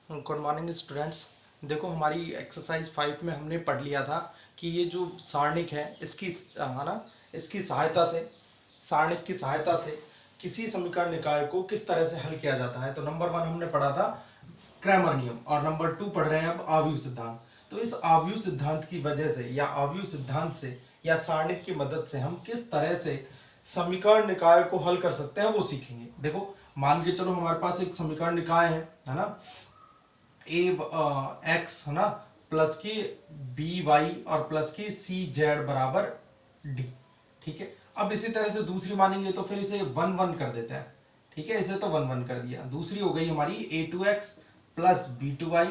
Good morning students. देखो हमारी exercise 5 में हमने पढ़ लिया था कि ये जो सारणिक है इसकी है ना, इसकी सहायता से, सारणिक की सहायता से किसी समीकरण निकाय को किस तरह से हल किया जाता है। तो नंबर 1 हमने पढ़ा था क्रैमर नियम और नंबर 2 पढ़ रहे हैं अब आव्यूह सिद्धांत। तो इस आव्यूह सिद्धांत की वजह से या आव्यूह सिद्धांत से या सारणिक की मदद से हम किस तरह से समीकरण निकाय को हल कर सकते हैं वो सीखेंगे। देखो मान के चलो हमारे पास एक समीकरण निकाय है ना, ए एक्स है ना प्लस की बी वाई और प्लस की सी जेड बराबर डी। ठीक है, अब इसी तरह से दूसरी मानेंगे तो फिर इसे 1 1 कर देते हैं। ठीक है, इसे तो 1 1 कर दिया। दूसरी हो गई हमारी a two x plus b two y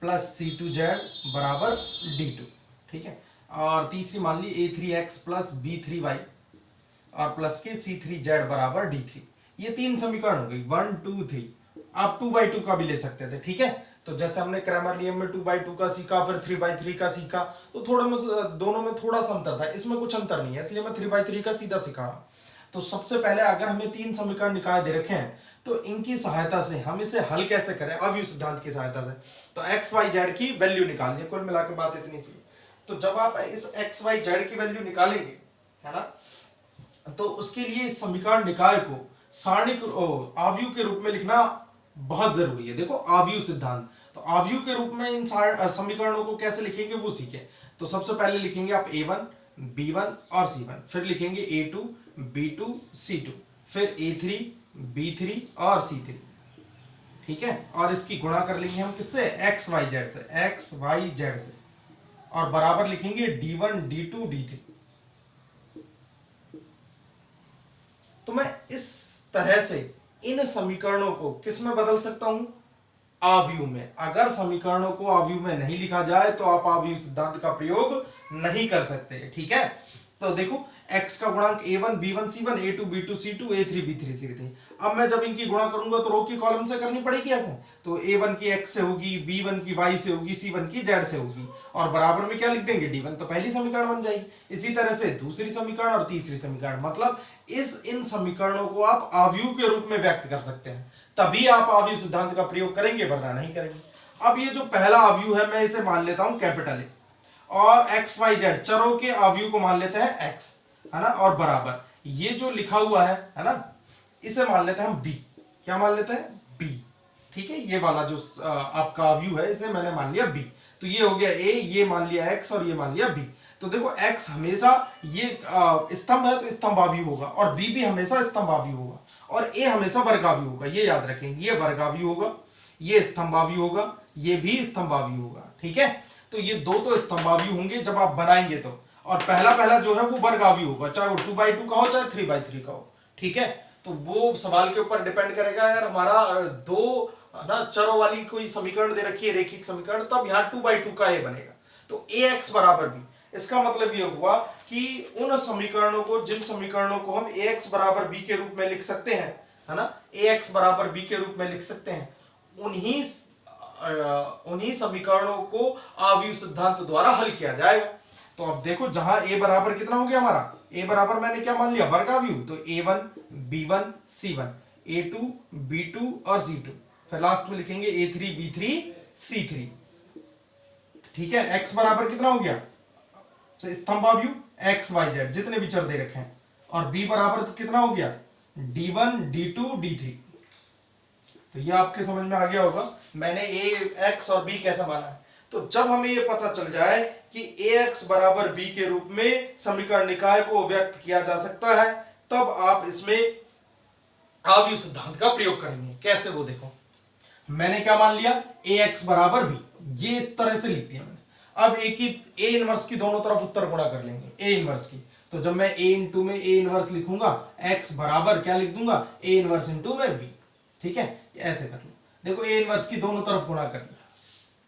plus c two z बराबर डी टू। ठीक है, और तीसरी मान ली a three x plus b three y और प्लस के सी थ्री जेड बराबर डी थ्री। ये तीन समीकरण हो गई 1 2 3। आप 2/2 का भी ले सकते थे। ठीक है, तो जैसे हमने क्रैमर नियम में 2/2 का सीखा, फिर 3/3 का सीखा, तो थोड़ा में दोनों में थोड़ा सा अंतर था, इसमें कुछ अंतर नहीं है, इसलिए मैं 3/3 का सीधा सिखा रहा हूं। तो सबसे पहले अगर हमें तीन समीकरण निकाय दे रखे हैं तो इनकी सहायता से हम इसे हल कैसे करें, आव्यूह सिद्धांत की सहायता से। तो एक्स वाई जेड की वैल्यू निकालनी है, कुल मिलाकर बात इतनी सी। तो जब आप इस एक्स वाई जेड की वैल्यू निकालेंगे है ना, तो उसके लिए इस समीकरण निकाय को सारणिक आव्यूह के रूप में लिखना बहुत जरूरी है। देखो आव्यूह सिद्धांत, तो आव्यूह के रूप में इन समीकरणों को कैसे लिखेंगे वो सीखें। तो सबसे पहले लिखेंगे आप a1 b1 और c1, फिर लिखेंगे a2 b2 c2, फिर a3 b3 और c3। ठीक है, और इसकी गुणा कर लेंगे हम किससे, एक्स वाई जेड से, एक्स वाई जेड से, और बराबर लिखेंगे d1 d2 d3। तो मैं इस तरह से इन समीकरणों को किस में बदल सकता हूं, आव्यूह में। अगर समीकरणों को आव्यूह में नहीं लिखा जाए तो आप आव्यूह सिद्धांत का प्रयोग नहीं कर सकते। ठीक है, तो देखो x का गुणांक a1 b1 c1 a2 b2 c2 a3 b3 c3। अब मैं जब इनकी गुणा करूंगा तो रो की कॉलम से करनी पड़ेगी ऐसे। तो a1 की x से होगी, b1 की y से होगी, c1 की z से होगी, और बराबर में क्या लिख देंगे d1, तो पहली समीकरण बन जाएगी। इसी तरह से दूसरी समीकरण और तीसरी समीकरण, मतलब इन समीकरणों को आप आव्यूह के रूप में व्यक्त कर सकते हैं, तभी आप आव्यूह सिद्धांत का प्रयोग करेंगे, वरना नहीं करेंगे। अब ये जो पहला आव्यूह है मैं इसे मान लेता हूं कैपिटल ए, और एक्स वाई जेड चरों के आव्यूह को मान लेते हैं एक्स, है ना, और बराबर ये जो लिखा हुआ है ना, इसे मान लेते हैं हम बी। क्या मान लेते हैं, बी। ठीक है, ये वाला जो आपका आव्यूह है इसे मैंने मान लिया बी। तो ये हो गया ए, ये मान लिया एक्स और ये मान लिया बी। तो देखो x हमेशा ये स्तंभ है तो स्तंभ आव्यूह होगा, और b भी हमेशा स्तंभ आव्यूह होगा, और a हमेशा वर्ग आव्यूह होगा। ये याद रखेंगे, ये वर्ग आव्यूह होगा, ये स्तंभ आव्यूह होगा, ये भी स्तंभ आव्यूह होगा। ठीक है, तो ये दो तो स्तंभ आव्यूह होंगे जब आप बनाएंगे तो, और पहला पहला जो है वो वर्ग आव्यूह होगा, चाहे वो 2/2 का हो चाहे 3/3 का हो। ठीक है, तो वो सवाल के ऊपर डिपेंड करेगा। यार हमारा दो ना चरों वाली कोई समीकरण दे रखी है, रेखिक समीकरण, तब यहाँ 2/2 का a बनेगा। तो ax बराबर b, इसका मतलब ये हुआ कि उन समीकरणों को, जिन समीकरणों को हम ax बराबर b के रूप में लिख सकते हैं, है ना, ax बराबर b के रूप में लिख सकते हैं, उन्हीं समीकरणों को आव्यूह सिद्धांत द्वारा हल किया जाएगा। तो अब देखो जहां a बराबर कितना हो गया हमारा, a बराबर मैंने क्या मान लिया, वर्ग आव्यूह। तो a1 b1 c1 a2 b2 और c2, फिर लास्ट में लिखेंगे a3 b3 c3। ठीक है, x बराबर कितना हो गया, स्तंभ आव्यूह एक्स वाई जेड जितने भी चर दे रखे हैं, और b बराबर कितना हो गया, d1 d2 d3। तो ये आपके समझ में आ गया होगा मैंने a x और b कैसा माना है। तो जब हमें ये पता चल जाए कि ax बराबर b के रूप में समीकरण निकाय को व्यक्त किया जा सकता है, तब आप इसमें आव्यूह सिद्धांत का प्रयोग करेंगे। कैसे वो देखो, मैंने क्या मान लिया, ax बराबर b, ये इस तरह से लिख दिया मैंने। अब एक ही a इनवर्स की दोनों तरफ उत्तर गुणा कर लेंगे, a इनवर्स की। तो जब मैं a इंटू में a इनवर्स लिखूंगा, x बराबर क्या लिख दूंगा, a इनवर्स इंटू में b। ठीक है, ऐसे कर लो, देखो a इनवर्स की दोनों तरफ गुणा कर लिया।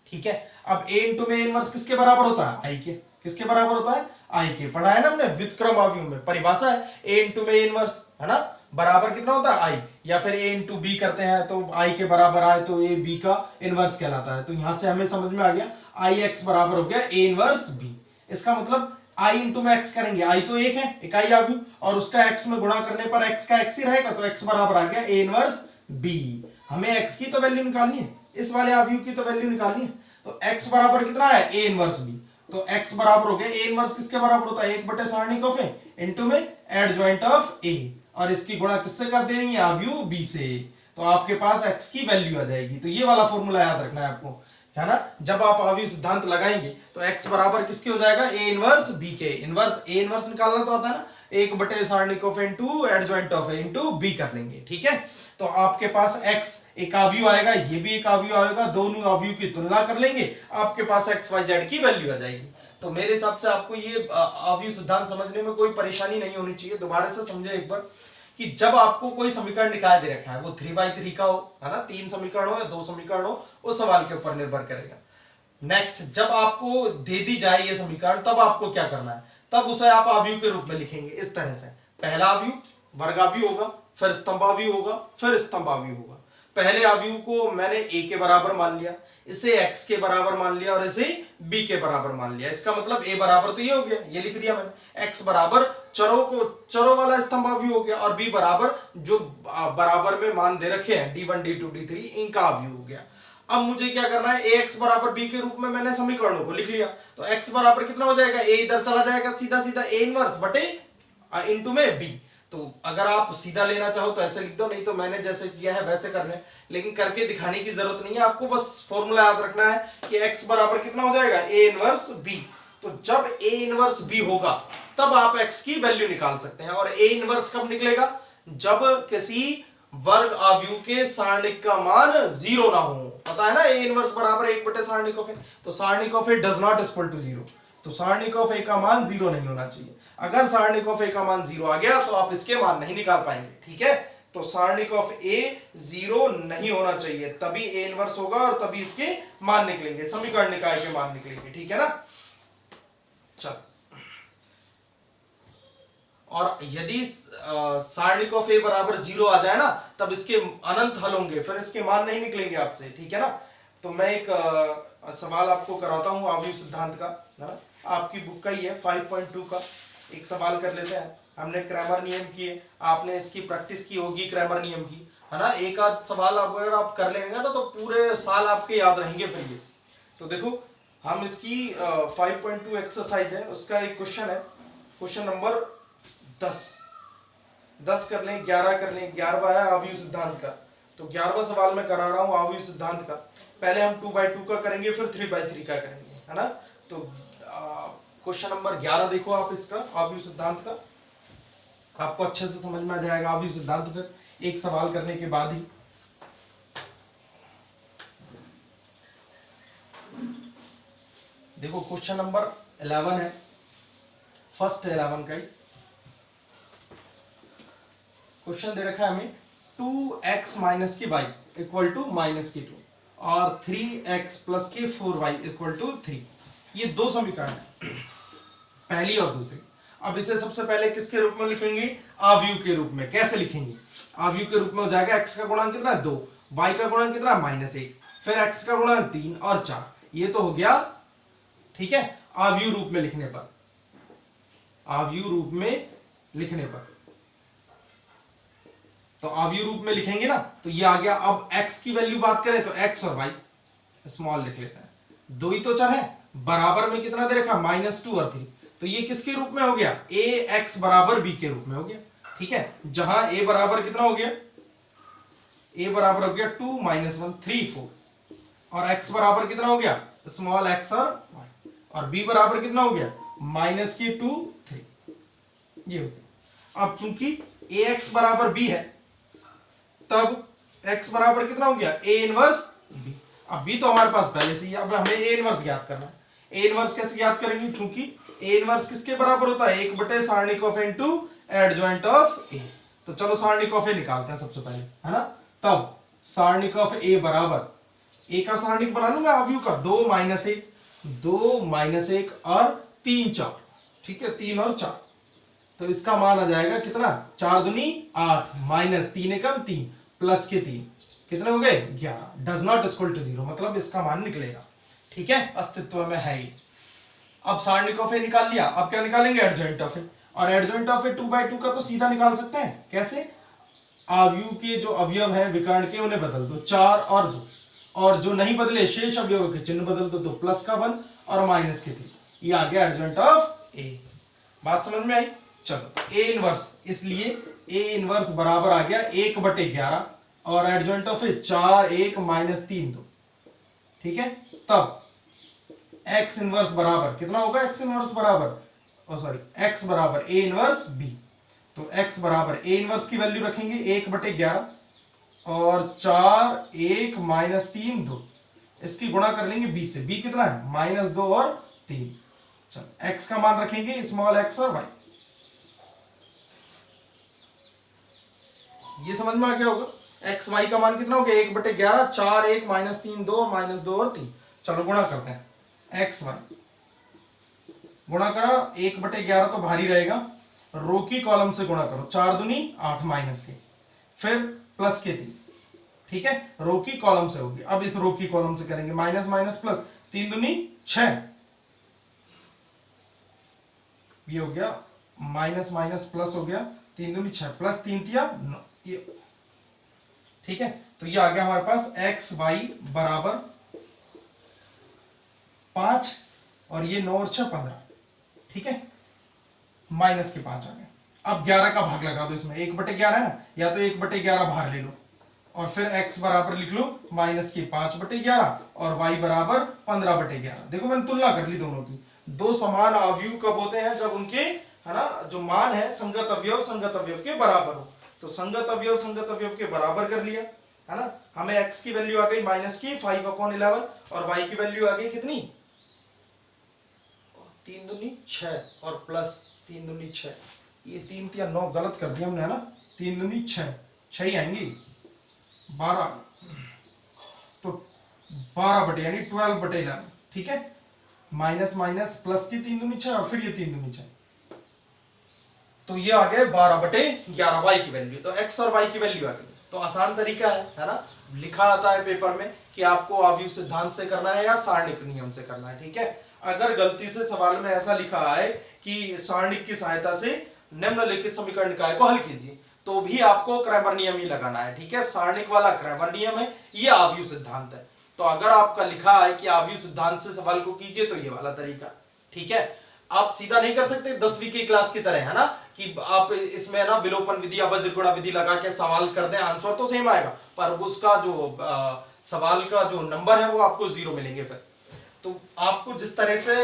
ठीक है, अब a इंटू में a इनवर्स किसके बराबर होता है, i के। किसके बराबर होता है, i के। पढ़ा है ना हमने व्युत्क्रम आव्यूह में, परिभाषा है a इंटू में a इनवर्स, है ना, बराबर कितना होता है i, या फिर a इंटू बी करते हैं तो i के बराबर आए तो a b का इनवर्स कहलाता है। तो यहां से हमें समझ में आ गया i x बराबर हो गया a इनवर्स b। इसका मतलब i इंटू में x करेंगे, i तो एक है, इकाई आव्यूह, और उसका x में गुणा करने पर x का x ही रहेगा, तो x बराबर आ गया a इनवर्स b। हमें x की तो वैल्यू निकालनी है, इस वाले अवयव की तो वैल्यू निकालनी है। तो x बराबर कितना है, a इनवर्स b। तो x बराबर हो गया a इनवर्स किसके बराबर होता है, 1 बटे सारणिक ऑफ a इनटू में एडजॉइंट ऑफ a, और इसकी गुणा किससे कर देंगे, अवयव b से। तो आपके पास x की वैल्यू आ जाएगी। तो ये वाला फॉर्मूला याद रखना है आपको, है ना। जब आप अवयव सिद्धांत लगाएंगे तो x बराबर किसके हो जाएगा, a इनवर्स b के। इनवर्स a इनवर्स निकालना तो आता है ना, 1 बटे सारणिक of into adjoint of a into b कर लेंगे, ठीक है। तो आपके पास x एक अवयव आएगा, ये भी एक अवयव आएगा, दोनों अवयव की तुलना कर लेंगे, आपके पास x y z की वैल्यू आ जाएगी। तो मेरे हिसाब से आपको ये अवयव सिद्धांत समझने में कोई परेशानी नहीं होनी चाहिए। दोबारा से समझे एक बार कि जब आपको कोई समीकरण निकाय दे रखा है, वो 3x3 का हो, है ना, 3 समीकरण हो या 2 समीकरण हो, वो सवाल के ऊपर निर्भर करेगा। नेक्स्ट, जब आपको दे दी जाए ये समीकरण, तब आपको क्या करना है, तब उसे आप अवयव के रूप में लिखेंगे इस तरह से। पहला अवयव वर्गावयव होगा, फिर स्तंभावयव होगा, फिर स्तंभावयव होगा। पहले अवयव को मैंने a के बराबर मान लिया, इसे x के बराबर मान लिया और इसे b के बराबर मान लिया। इसका मतलब a बराबर तो ये हो गया, ये लिख दिया मैंने, x बराबर चरों वाला स्तंभावयव हो गया, और b बराबर जो बराबर में मान दे रखे हैं d1 d2 d3 इनका अवयव हो गया। अब मुझे क्या करना है, ax बराबर b के रूप में मैंने समीकरणों को लिख लिया। तो x बराबर कितना हो जाएगा, a इधर चला जाएगा, सीधा सीधा a इनवर्स बटे इनटू में b। तो अगर आप सीधा लेना चाहो तो ऐसे लिख दो, नहीं तो मैंने जैसे किया है वैसे कर लें, लेकिन करके दिखाने की जरूरत नहीं है आपको, बस फॉर्मूला याद रखना है कि x बराबर कितना हो जाएगा, a इनवर्स b। तो जब a इनवर्स b होगा तब आप x की वैल्यू निकाल सकते हैं। और a इनवर्स कब निकलेगा, जब किसी वर्ग अवयव के सारणिक का मान 0 ना हो। पता है ना, a इनवर्स बराबर 1 बटे सारणिक ऑफ a, तो सारणिक of a does not equal to 0। तो सारणिक ऑफ a का मान 0 नहीं होना चाहिए। अगर सारणिक ऑफ a का मान 0 आ गया तो आप इसके मान नहीं निकाल पाएंगे, ठीक है। तो सारणिक ऑफ a 0 नहीं होना चाहिए, तभी a इनवर्स होगा और तभी इसके मान निकलेंगे, समीकरण निकाय के मान निकलेंगे, ठीक है ना। चल, और यदि सारणिक ऑफ a बराबर 0 आ जाए ना, तब इसके अनंत हल होंगे, फिर इसके मान नहीं निकलेंगे आपसे, ठीक है ना। तो मैं एक सवाल आपको कराता हूं अवयव सिद्धांत का, ना आपकी बुक का ही है, 5.2 का एक सवाल कर लेते हैं। हमने क्रैमर नियम किए, आपने इसकी प्रैक्टिस की होगी क्रैमर नियम की, है ना। एक आध सवाल अगर आप कर लेंगे ना तो पूरे साल आपके याद रहेंगे फिर ये। तो देखो, हम इसकी 5.2 एक्सरसाइज है, उसका एक क्वेश्चन है, क्वेश्चन नंबर 10 कर लें, 11 कर लें, 11वां है अवयव सिद्धांत का। तो 11वां सवाल मैं करा रहा हूँ अवयव सिद्धांत का। पहले हम 2/2 का करेंगे, फिर 3/3 का करेंगे, है ना। तो क्वेश्चन नंबर 11 देखो आप, इसका अवयव सिद्धांत का, आपको अच्छे से समझ में आ जाएगा अवयव सिद्धांत फिर एक सवाल करने के बाद ही। देखो क्वेश्चन नंबर 11 है, फर्स्ट 11 का ही क्वेश्चन दे रखा है हमें, 2x माइनस की y इक्वल टू माइनस की 2 और 3x प्लस के 4y इक्वल टू 3। ये दो समीकरण है, पहली और दूसरी। अब इसे सबसे पहले किसके रूप में लिखेंगे, अवयव के रूप में। कैसे लिखेंगे, अवयव के रूप में हो जाएगा x का गुणांक कितना है 2, y का गुणांक कितना है -1, फिर x का गुणांक 3 और 4। ये तो हो गया, ठीक है, अवयव रूप में लिखने पर, अवयव रूप में लिखने पर। तो अवयव रूप में लिखेंगे ना, तो ये आ गया। अब x की वैल्यू बात करें तो x और y स्मॉल लिख लेते हैं, दो ही तो चर है, बराबर में कितना दे रखा -2 और 3। तो ये किसके रूप में हो गया, ax बराबर b के रूप में हो गया, ठीक है। जहां a बराबर कितना हो गया, a बराबर हो गया 2 - 1 3 4, और x बराबर कितना हो गया, स्मॉल x और y, और b बराबर कितना हो गया -2 3, ये हो गया। अब चूंकि ax बराबर b है, तब x बराबर कितना हो गया, a इनवर्स b। अब b तो हमारे पास पहले से ही, अब हमें a इनवर्स ज्ञात करना है। a इनवर्स कैसे ज्ञात करेंगे, चूंकि a इनवर्स किसके बराबर होता है, 1 बटे सारणिक of into adjoint of a। तो चलो सारणिक ऑफ a निकालते हैं सबसे पहले, है ना। तब सारणिक ऑफ a बराबर, a का सारणिक बना लूंगा अवयव का, 2 - 1 2 - 1 और 3 4, ठीक है, 3 और 4। तो इसका मान आ जाएगा कितना, 4 दूनी 8 माइनस 3 एकम 3 प्लस के 3, कितने हो गए 11। डज नॉट इक्वल टू 0, मतलब इसका मान निकलेगा, ठीक है, अस्तित्व में है ही। अब सारणिक ऑफ a निकाल लिया, अब क्या निकालेंगे, एडजॉइंट ऑफ a। और एडजॉइंट ऑफ a 2/2 का तो सीधा निकाल सकते हैं। कैसे, आव्यूह के जो अवयव हैं विकर्ण के उन्हें बदल दो, 4 और 2, और जो नहीं बदले शेष अवयव के चिन्ह बदल दो, तो प्लस का 1 और माइनस के 3। ये आ गया एडजॉइंट ऑफ ए। बात समझ में आई? चलो ए इनवर्स, इसलिए ए इनवर्स बराबर आ गया 1/11 और एडजॉइंट ऑफ ए 4 1 माइनस 3 2। ठीक है, तब एक्स इनवर्स बराबर कितना होगा? एक्स इनवर्स बराबर एक्स बराबर ए इनवर्स बी। तो एक्स बराबर ए इनवर्स की वैल्यू रखेंगे 1/11 और 4 1 माइनस 3 2, इसकी गुणा कर लेंगे बी से। बी कितना है? -2 और 3। चलो एक्स का मान रखेंगे स्मॉल एक्स और वाई। ये समझ में आ गया होगा? एक्स वाई का मान कितना हो गया? 1/11, 4 1 माइनस 3 2, -2 और 3। चलो गुणा करते हैं। एक्स वाई गुणा करा, 1/11 तो भारी रहेगा, रो की कॉलम से गुणा करो, 4 दूनी 8 माइनस के, फिर प्लस के 3। ठीक है, रो की कॉलम से होगी। अब इस रो की कॉलम से करेंगे माइनस माइनस प्लस, 3 दूनी 6, ये हो गया माइनस माइनस प्लस हो गया, 3 दूनी 6 प्लस 3 तिया 9। ये ठीक है, तो ये आ गया हमारे पास एक्स वाई बराबर 5 और ये 9 और 6 15। ठीक है, माइनस के 5 आ गए। अब 11 का भाग लगा दो इसमें, 1/11 है ना, या तो 1/11 बाहर ले लो और फिर x बराबर लिख लो माइनस की 5/11 और y बराबर 15/11। देखो मैंने तुलना कर ली दोनों की। दो समान अवयव कब होते हैं? जब उनके है ना जो मान है संगत अवयव के बराबर हो। तो संगत अवयव के बराबर कर लिया है ना। हमें x की वैल्यू आ गई माइनस की 5/11 और y की वैल्यू आ गई कितनी? 3 दूनी 6 और प्लस 3 दूनी 6, ये 3 तिया 9 गलत कर दिया हमने है ना। 3 दूनी 6 ही आएंगी 12, तो 12 यानी 12/11। ठीक है, माइनस माइनस प्लस की 3 दूनी 6 और फिर ये 3 दूनी 6, तो ये आ गए 12/11 y की वैल्यू। तो x और y की वैल्यू आ गई। तो आसान तरीका है ना, लिखा आता है पेपर में कि आपको आव्यूह सिद्धांत से करना है या सारणिक नियम से करना है। ठीक है, अगर गलती से सवाल में ऐसा लिखा है कि सारणिक की सहायता से निम्नलिखित समीकरण निकाय को हल कीजिए, तो भी आपको क्रैमर नियम ही लगाना है। ठीक है, सारणिक वाला क्रैमर नियम है, ये आव्यूह सिद्धांत है। तो अगर आपका लिखा है कि आव्यूह सिद्धांत से सवाल को कीजिए, तो ये वाला तरीका। ठीक है, आप सीधा नहीं कर सकते 10वीं की क्लास की तरह है ना, कि आप इसमें ना विलोपन विधि या वज्रगुणा विधि लगा के सवाल कर दें, आंसर तो सेम आएगा, पर उसका जो सवाल का जो नंबर है वो आपको 0 मिलेंगे। फिर तो आपको जिस तरह से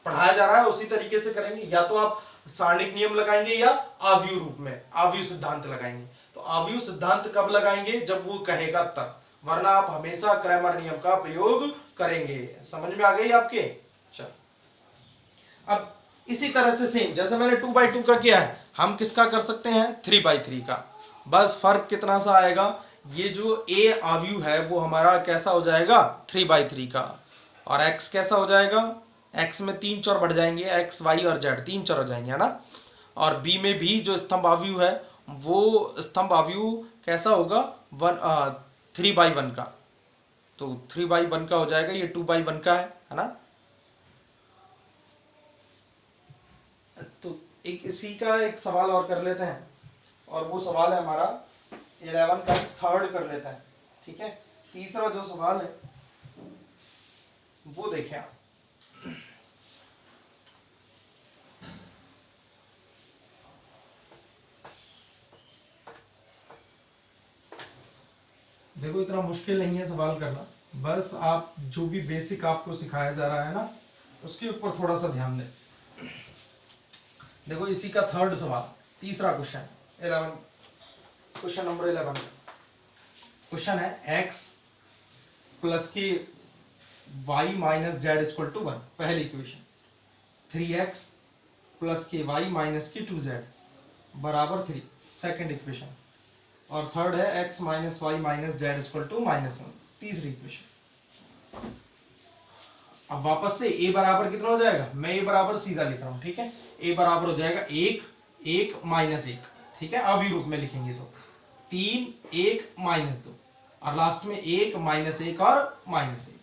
पढ़ाया जा रहा है उसी तरीके से करेंगे, या तो आप सारणिक नियम लगाएंगे या आव्यूह रूप में आव्यूह सिद्धांत लगाएंगे। तो आव्यूह सिद्धांत कब लगाएंगे? जब वो कहेगा तब, वरना आप हमेशा क्रैमर नियम का प्रयोग करेंगे। समझ में आ गई आपके? चलो, अब इसी तरह से सेम जैसे मैंने 2/2 का किया है, हम किसका कर सकते हैं? 3/3 का। बस फर्क कितना सा आएगा, ये जो a आव्यूह है वो हमारा कैसा हो जाएगा? 3/3 का। और x कैसा हो जाएगा? x में 3 चर बढ़ जाएंगे, x y और z 3 चर हो जाएंगे है ना। और b में भी जो स्तंभ आव्यूह है वो स्तंभ आव्यूह कैसा होगा? 3/1 का। तो 3/1 का हो जाएगा, ये 2/1 का है ना। तो एक इसी का एक सवाल और कर लेते हैं, और वो सवाल है हमारा 11 का थर्ड कर लेते हैं। ठीक है, तीसरा जो सवाल है वो देखें आप। देखो इतना मुश्किल नहीं है सवाल करना, बस आप जो भी बेसिक आपको सिखाया जा रहा है ना उसके ऊपर थोड़ा सा ध्यान दें। देखो इसी का थर्ड सवाल, तीसरा क्वेश्चन 11, क्वेश्चन नंबर 11। क्वेश्चन है x प्लस की y minus z equal to 1, पहली इक्वेशन। 3x प्लस की y माइनस की 2z बराबर 3, सेकेंड इक्वेशन। और थर्ड है x minus y minus z equal to -1, तीसरी इक्वेशन। अब वापस से a बराबर कितना हो जाएगा? मैं a बराबर सीधा लिख रहा हूं। ठीक है, a बराबर हो जाएगा 1 1 -1। ठीक है, अवयव रूप में लिखेंगे तो 3 1 -2 और लास्ट में 1 -1 और -1।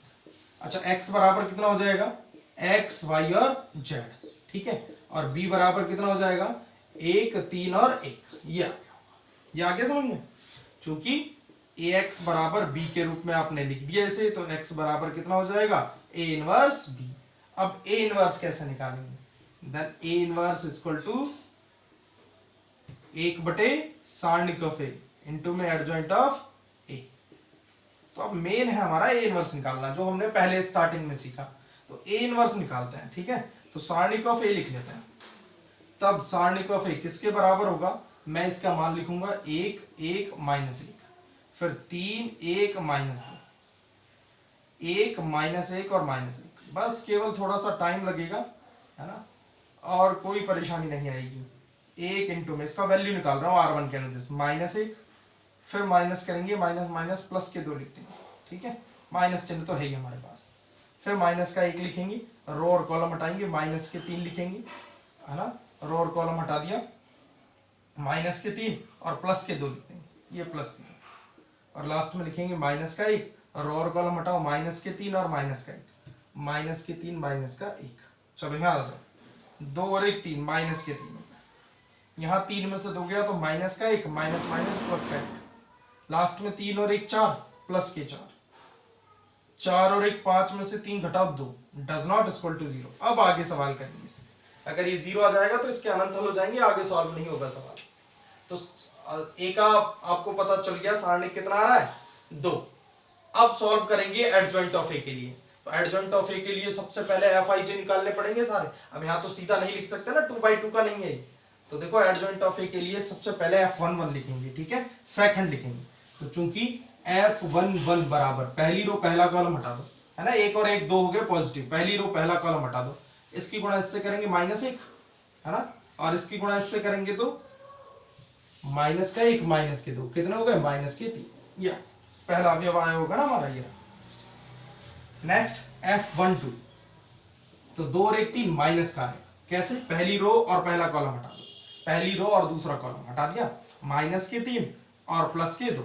अच्छा, x बराबर कितना हो जाएगा? x y और z। ठीक है, और b बराबर कितना हो जाएगा? 1 3 और 1। ये आ गया समझ में? चूंकि ए एक्स बराबर बी के रूप में आपने लिख दिया इसे, तो एक्स बराबर कितना हो जाएगा, ए इनवर्स बी। अब ए इनवर्स कैसे निकालेंगे, then a inverse equal to 1/सारणिक ऑफ ए इंटू में एडजॉइंट ऑफ ए। तो अब मेन है हमारा ए इनवर्स निकालना, जो हमने पहले स्टार्टिंग में सीखा। तो ए इनवर्स निकालते हैं, ठीक है। तो सारणिक ऑफ ए लिख लेते हैं। तब सारणिक ऑफ ए किसके बराबर होगा, मैं इसका मान लिखूंगा 1 1 -1, फिर 3 1 -2, 1 -1 और -1। बस केवल थोड़ा सा टाइम लगेगा, है ना, और कोई परेशानी नहीं आएगी। 1 इंटू में इसका वैल्यू निकाल रहा हूँ R1 के अनुदेश, -1, फिर माइनस करेंगे, माइनस माइनस प्लस के 2 लिखते हैं, ठीक है। माइनस चिन्ह तो है ही हमारे पास। फिर माइनस का 1 लिखेंगे, रो और कॉलम हटाएंगे, माइनस के 3 लिखेंगे, है ना, रो और कॉलम हटा दिया, माइनस के 3 और प्लस के 2 लिखते हैं, ये प्लस के 2, और लास्ट में लिखेंगे माइनस का 1, रो और कॉलम हटाओ, माइनस के 3 और माइनस का 1, माइनस के 3 माइनस का 1। चलो यहाँ आ जाओ, 2 और 1 3, माइनस के 3, यहाँ 3 में से 2 गया तो माइनस का 1, माइनस माइनस प्लस का 1, लास्ट में 3 और 1 4, प्लस के 4, 4 और 1 5 में से 3 घटाओ 2, डज नॉट इक्वल टू 0। अब आगे सवाल करेंगे इसे, अगर ये 0 आ जाएगा तो इसके अनंत हल हो जाएंगे, आगे सॉल्व नहीं होगा सवाल। तो ए का आपको पता चल गया, सारणिक कितना आ रहा है, 2। अब सॉल्व करेंगे एडजॉइंट ऑफ ए के लिए। तो एडजॉइंट ऑफ ए के लिए सबसे पहले एफ आई जे निकालने पड़ेंगे सारे। अब यहाँ तो सीधा नहीं लिख सकते ना, 2/2 का नहीं है। तो देखो एडजॉइंट ऑफ ए के लिए सबसे पहले F11 लिखेंगे, ठीक है, सेकंड लिखेंगे। तो चूंकि F11 बराबर, पहली रो पहला कॉलम हटा दो, है ना, 1 और 1 2 हो गए पॉजिटिव, पहली रो पहला कॉलम हटा दो, इसकी गुणा इससे करेंगे -1, है ना, और इसकी गुणा इससे करेंगे तो माइनस का 1 माइनस के 2, कितने हो गए, माइनस के 3। या पहला अवयव होगा ना हमारा ये। नेक्स्ट F12, तो 2 और 1 3 माइनस का है, कैसे, पहली रो और पहला कॉलम हटा दो, पहली रो और दूसरा कॉलम हटा दिया, माइनस के 3 और प्लस के 2,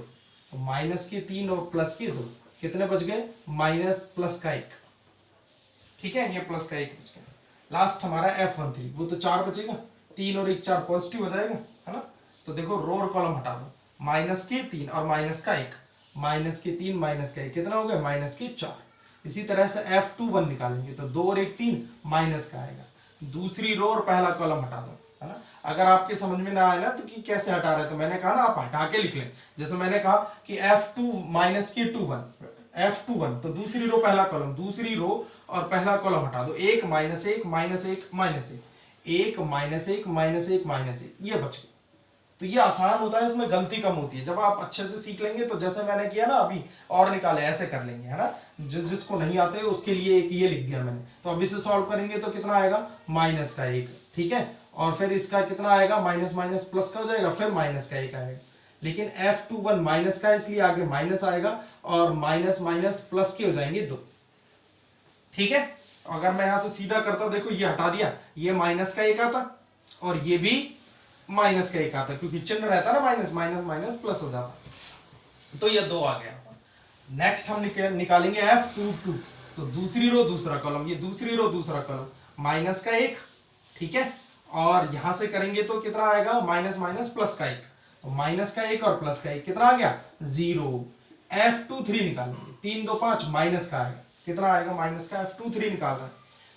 तो माइनस के 3 और प्लस के 2 कितने बच गए, माइनस प्लस का 1, ठीक है, ये प्लस का 1 बच गया। लास्ट हमारा F13, वो तो 4 बचेगा, 3 और 1 4 पॉजिटिव हो जाएगा, है ना। तो देखो रो और कॉलम हटा दो, माइनस के 3 और माइनस का 1, माइनस के 3 माइनस का 1 कितना हो गया, माइनस के 4। इसी तरह से F21 निकालेंगे, तो 2 और 1 3 माइनस का आएगा, दूसरी रो और पहला कॉलम हटा दो, है ना। अगर आपके समझ में ना आए ना तो कि कैसे हटा रहे हैं, तो मैंने कहा ना आप हटा के लिख लें। जैसे मैंने कहा कि F2 माइनस के 21, F21, तो दूसरी रो पहला कॉलम, दूसरी रो और पहला कॉलम हटा दो, 1 minus 1 minus 1 minus 1, 1 minus 1 minus 1 minus 1, ये बच गया। तो ये आसान होता है, इसमें गलती कम होती है। जब आप अच्छे से सीख लेंगे तो जैसे मैंने किया ना अभी, और निकाले ऐसे कर लेंगे, है ना। जिसको नहीं आते उसके लिए एक ये लिख दिया मैंने। तो अब इसे सॉल्व करेंगे तो कितना आएगा, माइनस का 1, ठीक है, और फिर इसका कितना आएगा, माइनस माइनस प्लस का हो जाएगा, फिर माइनस का 1 आएगा। लेकिन F21 माइनस का, इसलिए आगे माइनस आएगा, और माइनस माइनस प्लस के हो जाएंगे 2, ठीक है। अगर मैं यहां से सीधा करता, देखो ये हटा दिया, ये माइनस का 1 आता और ये भी माइनस का 1 आता, क्योंकि चिन्ह रहता ना माइनस, माइनस माइनस प्लस हो जाता, तो ये 2 आ गया। नेक्स्ट हम निकालेंगे F22, तो दूसरी रो दूसरा कॉलम, ये दूसरी रो दूसरा कॉलम, माइनस का 1, ठीक है, और यहां से करेंगे तो कितना आएगा, माइनस माइनस प्लस का 1, तो माइनस का 1 और प्लस का 1 कितना आ गया, 0। F23 निकालेंगे, 3 2 5 माइनस का आएगा, कितना आएगा, माइनस का, F23 निकाल रहे हैं,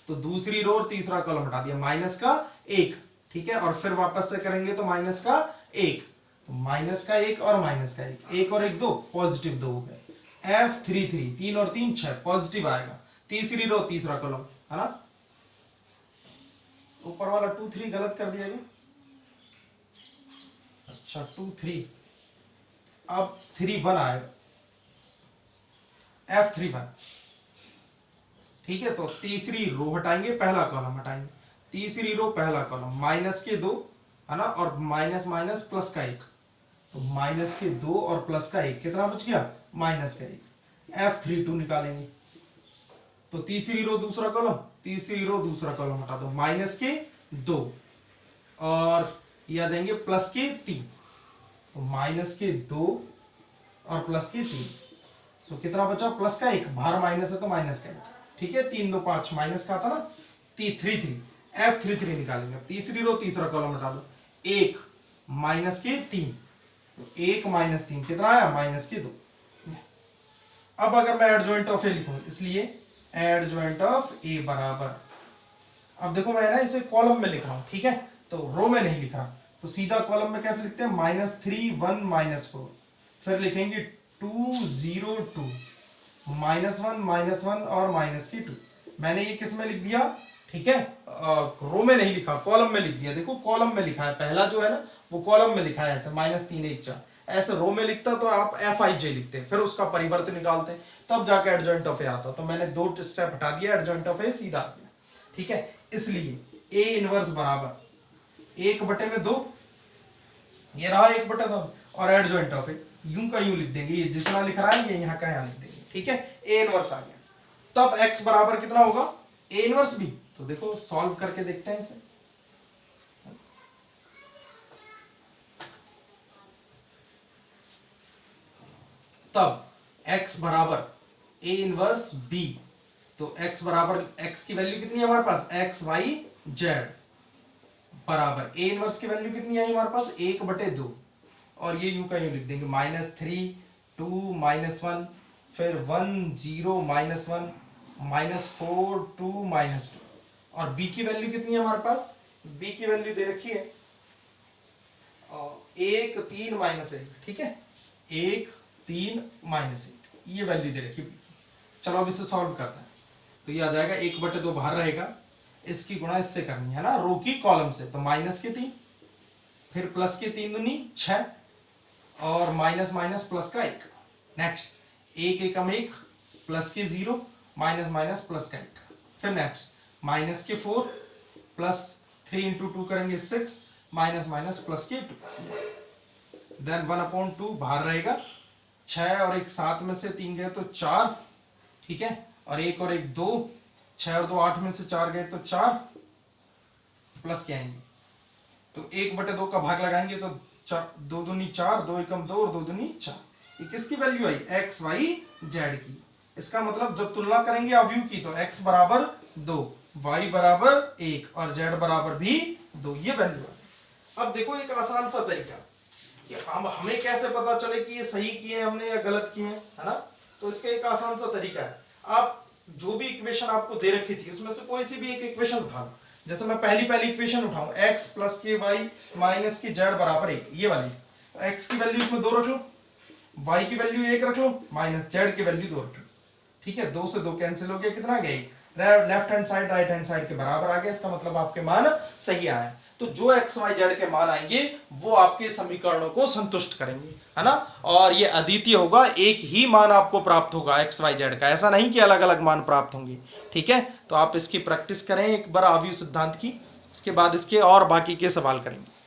तो दूसरी रो और तीसरा कॉलम हटा दिया, माइनस का 1, ठीक है, और फिर वापस से करेंगे तो माइनस का 1, तो माइनस का 1 और माइनस का 1, 1 और 1 2, पॉजिटिव 2 हो गए। F33, 3 और 3 6, पॉजिटिव आएगा, तीसरी रो तीसरा कॉलम, है ना। ऊपर वाला 2 3 गलत कर दिया गया, अच्छा 2 3, अब 3 1 आएगा, F31, ठीक है। तो तीसरी रो हटाएंगे, पहला कॉलम हटाएंगे, तीसरी रो पहला कॉलम, माइनस के 2, है ना, और माइनस माइनस प्लस का 1, तो माइनस के 2 और प्लस का 1 कितना बच गया, माइनस का 1। F32 निकालेंगे, तो तीसरी रो दूसरा कॉलम, तीसरी रो दूसरा कॉलम हटा दो, माइनस के 2 और ये आ जाएंगे प्लस के 3, तो माइनस के 2 और प्लस के 3, तो कितना बचा, प्लस का 1, बाहर माइनस है तो माइनस का 1, ठीक है। 3 2 5 माइनस का था ना, 33, F33 निकालेंगे, तीसरी रो तीसरा कॉलम हटा दो, 1 माइनस के 3, तो 1 माइनस 3 कितना आया, माइनस के 2। अब अगर मैं एडजॉइंट ऑफ ए लिखूं, इसलिए एडजॉइंट ऑफ ए बराबर, अब देखो मैं ना इसे कॉलम में लिख रहा हूं, ठीक है, तो रो में नहीं लिख रहा, तो सीधा कॉलम में कैसे लिखते हैं, -3 1 -4, फिर लिखेंगे 2 0 2 -1 -1 और -2। मैंने ये किस में लिख दिया, ठीक है, रो में नहीं लिखा, कॉलम में लिख दिया। देखो कॉलम में लिखा है, पहला जो है ना वो कॉलम में लिखा है ऐसे -3 1 4, ऐसे रो में लिखता तो आप Fij लिखते, फिर उसका परिवर्तन निकालते, तब जाके एडजॉइंट ऑफ ए आता। तो मैंने 2 स्टेप हटा दिया, एडजॉइंट ऑफ ए सीधा आ गया, ठीक है। इसलिए A इनवर्स बराबर 1/2, ये रहा 1/2, और एडजॉइंट ऑफ ए यूं का यूं लिख देंगे, ये जितना लिख रहा है ये यहाँ का यहाँ लिख देंगे, ठीक है। A इनवर्स आ गया, तब x बराबर कितना होगा, A इनवर्स भी। तो देखो सॉल्व करके देखते हैं इसे, तब x बराबर A इनवर्स b, तो x बराबर, x की वैल्यू कितनी है हमारे पास, x y z बराबर A इनवर्स की वैल्यू कितनी आई हमारे पास, 1/2, और ये यूं का यूं लिख देंगे -3 2 -1, फिर 1 0 -1 -4 2 -2, और b की वैल्यू कितनी है हमारे पास, b की वैल्यू दे रखी है 1 3 -1, ठीक है, 1 3 -1, ये वैल्यू दे रखी है। चलो अब इसे सॉल्व करते हैं, तो ये आ जाएगा 1/2 बाहर रहेगा, इसकी गुणा इससे करनी है ना, रो की कॉलम से, तो -3, फिर प्लस के 3 दूनी 6, और माइनस माइनस प्लस का 1, नेक्स्ट 1 एकम 1, प्लस के 0, माइनस माइनस प्लस का 1, फिर नेक्स्ट माइनस के 4, प्लस 3 × 2 करेंगे 6, माइनस माइनस प्लस के 2, देन 1/2 बाहर रहेगा, 6 और 1 7 में से 3 गए तो 4, ठीक है, और 1 और 1 2, 6 और 2 8 में से 4 गए तो 4, प्लस के आएंगे, तो 1/2 का भाग लगाएंगे तो 2 दूनी 4, 2 एकम 2 और 2 दूनी 4, ये किसकी वैल्यू आई, x y z की। इसका मतलब जब तुलना करेंगे अवयव की, तो x बराबर 2, y बराबर 1 और z बराबर भी 2, ये वैल्यू है। अब देखो एक आसान सा तरीका कि हमें कैसे पता चले कि ये सही किए हमने या गलत किए, है ना, तो इसका एक आसान सा तरीका है, आप जो भी इक्वेशन आपको दे रखी थी उसमें से कोई सी भी एक इक्वेशन उठा लो, जैसे मैं पहली इक्वेशन उठाऊं x प्लस के वाई माइनस के जेड बराबर 1, ये वाली, तो x की वैल्यू इसमें 2 रख लो, y की वैल्यू 1 रख लो, माइनस जेड की वैल्यू 2 रख लो, ठीक है, 2 से 2 कैंसिल हो गया, कितना आ गया, left hand side right hand side के बराबर आ गया, इसका मतलब आपके मान सही आए। तो जो x y z के मान आएंगे वो आपके समीकरणों को संतुष्ट करेंगे, है ना, और ये अद्वितीय होगा, एक ही मान आपको प्राप्त होगा x y z का, ऐसा नहीं कि अलग अलग मान प्राप्त होंगे, ठीक है। तो आप इसकी प्रैक्टिस करें एक बार अवयव सिद्धांत की, उसके बाद इसके और बाकी के सवाल करेंगे।